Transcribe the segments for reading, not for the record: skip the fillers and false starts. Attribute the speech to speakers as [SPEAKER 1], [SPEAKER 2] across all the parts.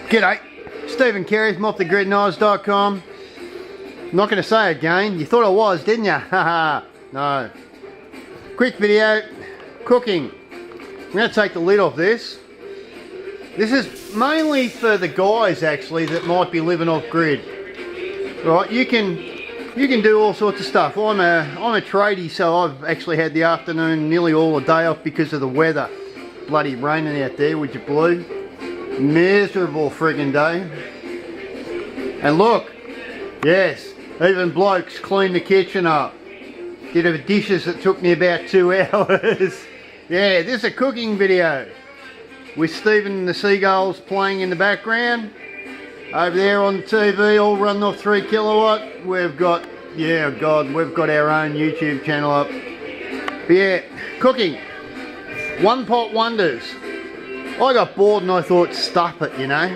[SPEAKER 1] G'day, Stephen Carey's moffthegridknives.com. Not going to say again, you thought I was, didn't you? Haha, no. Quick video, cooking. I'm going to take the lid off this. This is mainly for the guys actually that might be living off grid. Right, you can do all sorts of stuff. I'm a tradie, so I've actually had the afternoon, nearly all the day off because of the weather. Bloody raining out there, would you believe? Miserable friggin' day. And look, yes, even blokes clean the kitchen up. Did the dishes that took me about 2 hours. Yeah, this is a cooking video with Stephen and the seagulls playing in the background. Over there on the TV, all running off 3 kilowatt. We've got, yeah, God, we've got our own YouTube channel up. But yeah, cooking. One pot wonders. I got bored and I thought, stuff it, you know.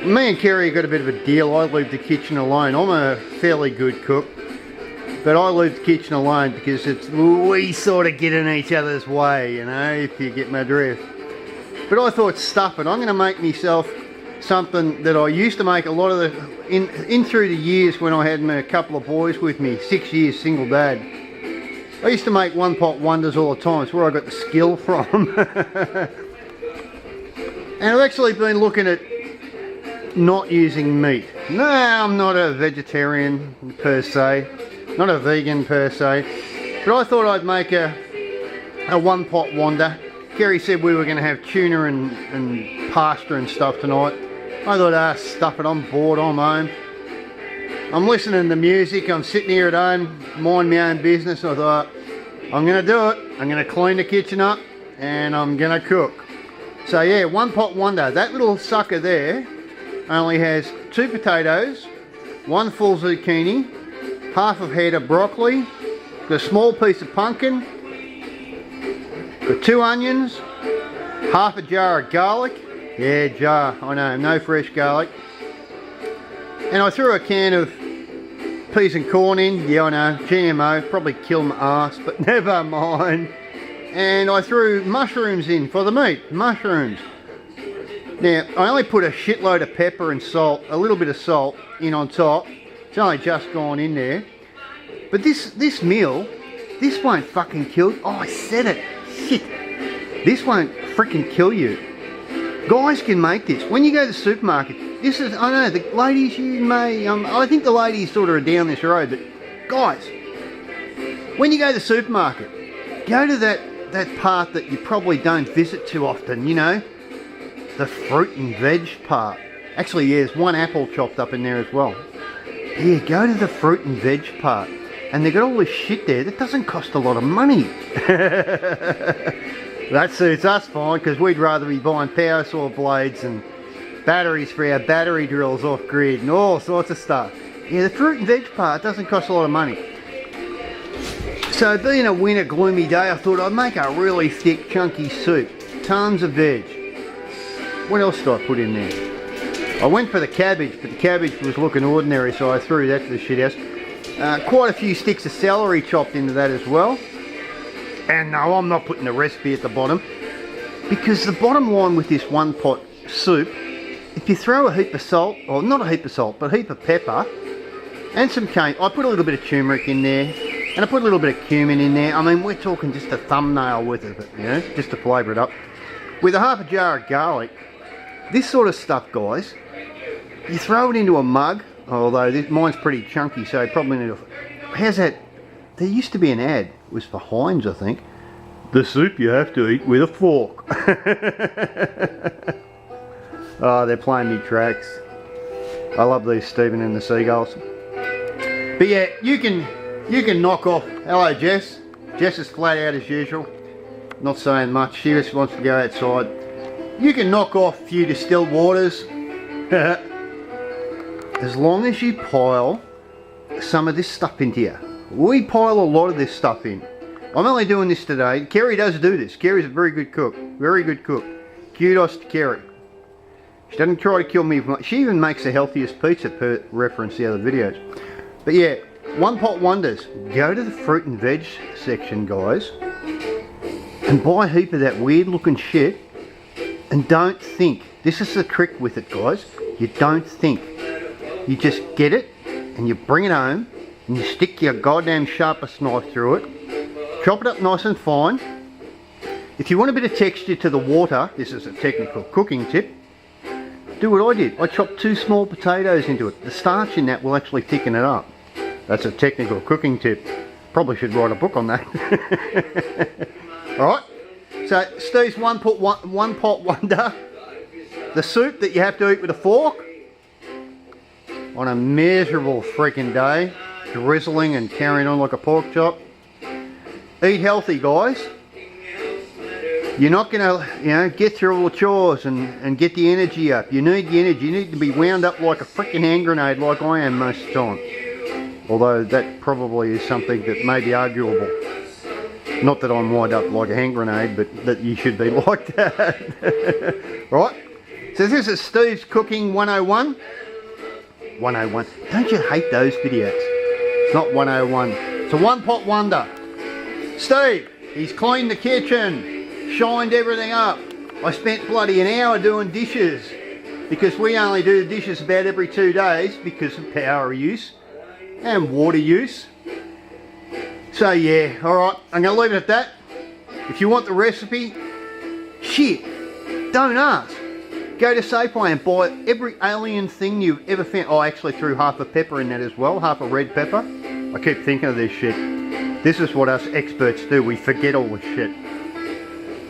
[SPEAKER 1] Me and Kerry got a bit of a deal. I leave the kitchen alone. I'm a fairly good cook, but I leave the kitchen alone because we sort of get in each other's way, you know, if you get my drift. But I thought, stuff it, I'm going to make myself something that I used to make a lot of the, in through the years when I had a couple of boys with me, 6 years single dad. I used to make one pot wonders all the time. It's where I got the skill from. And I've actually been looking at not using meat. No, I'm not a vegetarian per se, not a vegan per se, but I thought I'd make a one pot wonder. Kerry said we were going to have tuna and pasta and stuff tonight. I thought, stuff it, I'm bored, I'm home. I'm listening to music, I'm sitting here at home, mind my own business. I thought, I'm going to do it. I'm going to clean the kitchen up and I'm going to cook. So yeah, one pot wonder. That little sucker there only has 2 potatoes, 1 full zucchini, half a head of broccoli, got a small piece of pumpkin, got 2 onions, half a jar of garlic. Yeah, jar, I know, no fresh garlic. And I threw a can of peas and corn in. Yeah, I know, GMO, probably kill my ass, but never mind. And I threw mushrooms in for the meat, mushrooms. Now, I only put a shitload of pepper and salt, a little bit of salt in on top. It's only just gone in there. But this meal, this won't fucking kill you. Oh, I said it, shit. This won't freaking kill you. Guys can make this. When you go to the supermarket, this is, I know, the ladies you may, I think the ladies sort of are down this road, but guys, when you go to the supermarket, go to that part that you probably don't visit too often, you know, the fruit and veg part. Actually, yeah, there's 1 apple chopped up in there as well. Yeah, go to the fruit and veg part, and they've got all this shit there that doesn't cost a lot of money. That suits us fine, because we'd rather be buying power saw blades and batteries for our battery drills off grid and all sorts of stuff. Yeah, the fruit and veg part doesn't cost a lot of money. So being a winter gloomy day, I thought I'd make a really thick chunky soup. Tons of veg. What else did I put in there? I went for the cabbage, but the cabbage was looking ordinary, so I threw that to the shit house. Quite a few sticks of celery chopped into that as well. And no, I'm not putting the recipe at the bottom, because the bottom line with this one pot soup, if you throw a heap of salt, or not a heap of salt, but a heap of pepper, and some cane, I put a little bit of turmeric in there, and I put a little bit of cumin in there. I mean, we're talking just a thumbnail worth of it, you know, just to flavour it up. With a half a jar of garlic, this sort of stuff, guys, you throw it into a mug, although mine's pretty chunky, so probably need a... How's that? There used to be an ad, it was for Heinz, I think. The soup you have to eat with a fork. Oh, they're playing me tracks. I love these Stephen and the seagulls. But yeah, you can knock off. Hello, Jess. Jess is flat out as usual. Not saying much. She just wants to go outside. You can knock off a few distilled waters. As long as you pile some of this stuff into here. We pile a lot of this stuff in. I'm only doing this today. Kerry does do this. Kerry's a very good cook. Very good cook. Kudos to Kerry. She doesn't try to kill me. She even makes the healthiest pizza, per reference the other videos. But yeah, one pot wonders. Go to the fruit and veg section, guys, and buy a heap of that weird looking shit, and don't think This is the trick with it, guys. You don't think. You just get it and you bring it home and you stick your goddamn sharpest knife through it. Chop it up nice and fine. If you want a bit of texture to the water, this is a technical cooking tip, do what I did. I chopped 2 small potatoes into it. The starch in that will actually thicken it up. That's a technical cooking tip. Probably should write a book on that. Alright, so Steve's one pot wonder. The soup that you have to eat with a fork on a miserable freaking day, drizzling and carrying on like a pork chop. Eat healthy, guys. You're not going to, get through all the chores and get the energy up. You need the energy. You need to be wound up like a freaking hand grenade like I am most of the time. Although that probably is something that may be arguable. Not that I'm wound up like a hand grenade, but that you should be like that. Right? So this is Steve's Cooking 101. 101. Don't you hate those videos? It's not 101. It's a one pot wonder. Steve, he's cleaned the kitchen. Shined everything up. I spent bloody an hour doing dishes because we only do the dishes about every 2 days because of power use and water use. So yeah, alright, I'm going to leave it at that. If you want the recipe, shit, don't ask. Go to Safeway and buy every alien thing you've ever found. I actually threw half a pepper in that as well, half a red pepper. I keep thinking of this shit. This is what us experts do, we forget all this shit.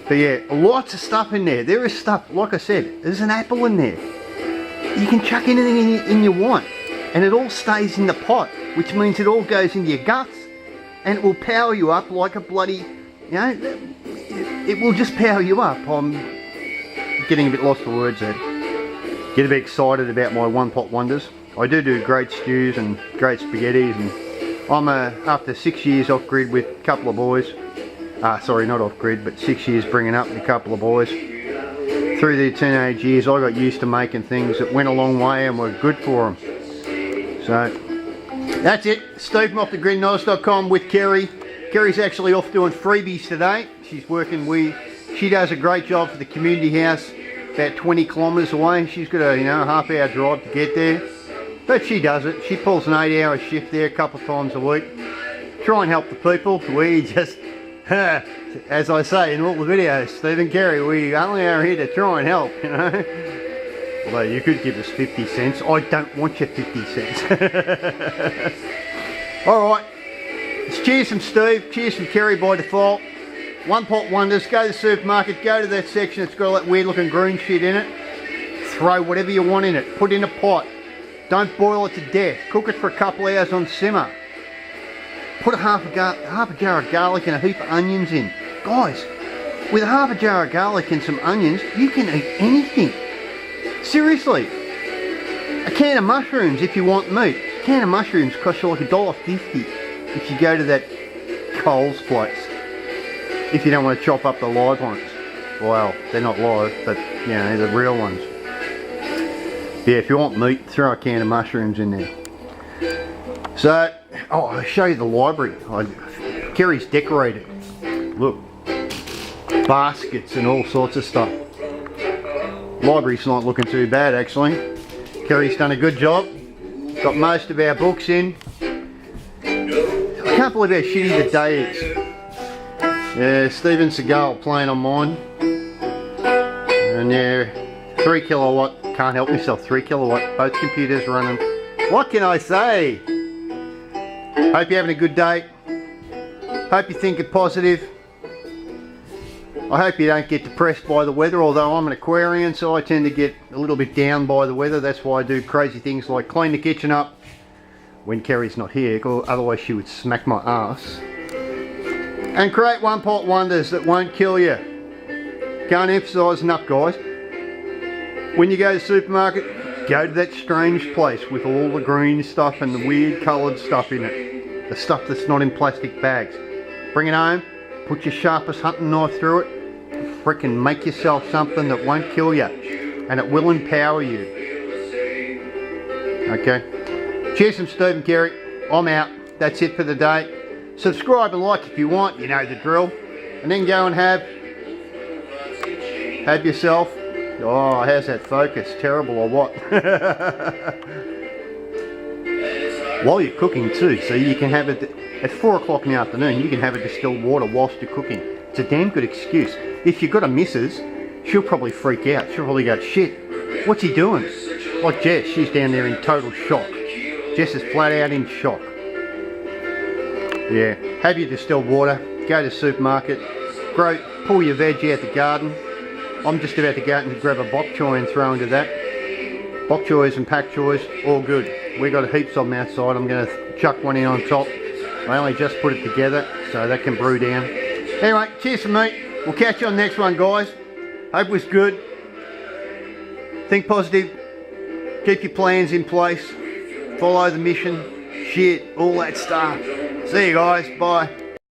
[SPEAKER 1] But yeah, lots of stuff in there. There is stuff, like I said, there's an apple in there. You can chuck anything in you want. And it all stays in the pot, which means it all goes into your guts. And it will power you up like a bloody, it will just power you up. I'm getting a bit lost for words there. Get a bit excited about my one pot wonders. I do great stews and great spaghettis. And I'm after 6 years off grid with a couple of boys. Sorry, not off grid, but 6 years bringing up a couple of boys. Through their teenage years, I got used to making things that went a long way and were good for them. So, that's it. SteveMoffTheGridKnives.com with Kerry. Kerry's actually off doing freebies today. She's working she does a great job for the community house, about 20 kilometres away. She's got a half-hour drive to get there. But she does it. She pulls an 8-hour shift there a couple of times a week. Try and help the people. We just... as I say in all the videos, Steve and Kerry, we only are here to try and help, Although you could give us 50 cents. I don't want your 50 cents. Alright, it's cheers from Steve, cheers from Kerry by default. One pot wonders, go to the supermarket, go to that section that's got all that weird looking green shit in it. Throw whatever you want in it, put in a pot. Don't boil it to death, cook it for a couple of hours on simmer. Put half a jar of garlic and a heap of onions in. Guys, with half a jar of garlic and some onions, you can eat anything. Seriously. A can of mushrooms if you want meat. A can of mushrooms costs you like $1.50 if you go to that Coles place. If you don't want to chop up the live ones. Well, they're not live, but the real ones. Yeah, if you want meat, throw a can of mushrooms in there. So, I'll show you the library. Kerry's decorated. Look, baskets and all sorts of stuff. Library's not looking too bad actually. Kerry's done a good job. Got most of our books in. I can't believe how shitty the day is. Yeah, Steven Seagal playing on mine. And yeah, 3 kilowatt. Can't help myself, 3 kilowatt. Both computers running. What can I say? Hope you're having a good day. Hope you're thinking positive. I hope you don't get depressed by the weather, although I'm an Aquarian, so I tend to get a little bit down by the weather. That's why I do crazy things like clean the kitchen up when Kerry's not here, otherwise she would smack my ass. And create one pot wonders that won't kill you. Can't emphasise enough, guys. When you go to the supermarket, go to that strange place with all the green stuff and the weird coloured stuff in it. The stuff that's not in plastic bags. Bring it home, put your sharpest hunting knife through it, frickin' make yourself something that won't kill you. And it will empower you. Okay. Cheers from Steve and Kerry. I'm out. That's it for the day. Subscribe and like if you want, you know the drill. And then go and have yourself Oh, how's that focus? Terrible or what? While you're cooking too, so you can have it at 4 o'clock in the afternoon, you can have a distilled water whilst you're cooking. It's a damn good excuse. If you've got a missus, she'll probably freak out. She'll probably go, shit, what's he doing? Like Jess, she's down there in total shock. Jess is flat out in shock. Yeah, have your distilled water, go to the supermarket, pull your veg out the garden. I'm just about to go out and grab a bok choy and throw into that. Bok choys and pak choys, all good. We got heaps of them outside. I'm going to chuck one in on top. I only just put it together, so that can brew down. Anyway, cheers for me. We'll catch you on the next one, guys. Hope it was good. Think positive. Keep your plans in place. Follow the mission. Shit, all that stuff. See you guys. Bye.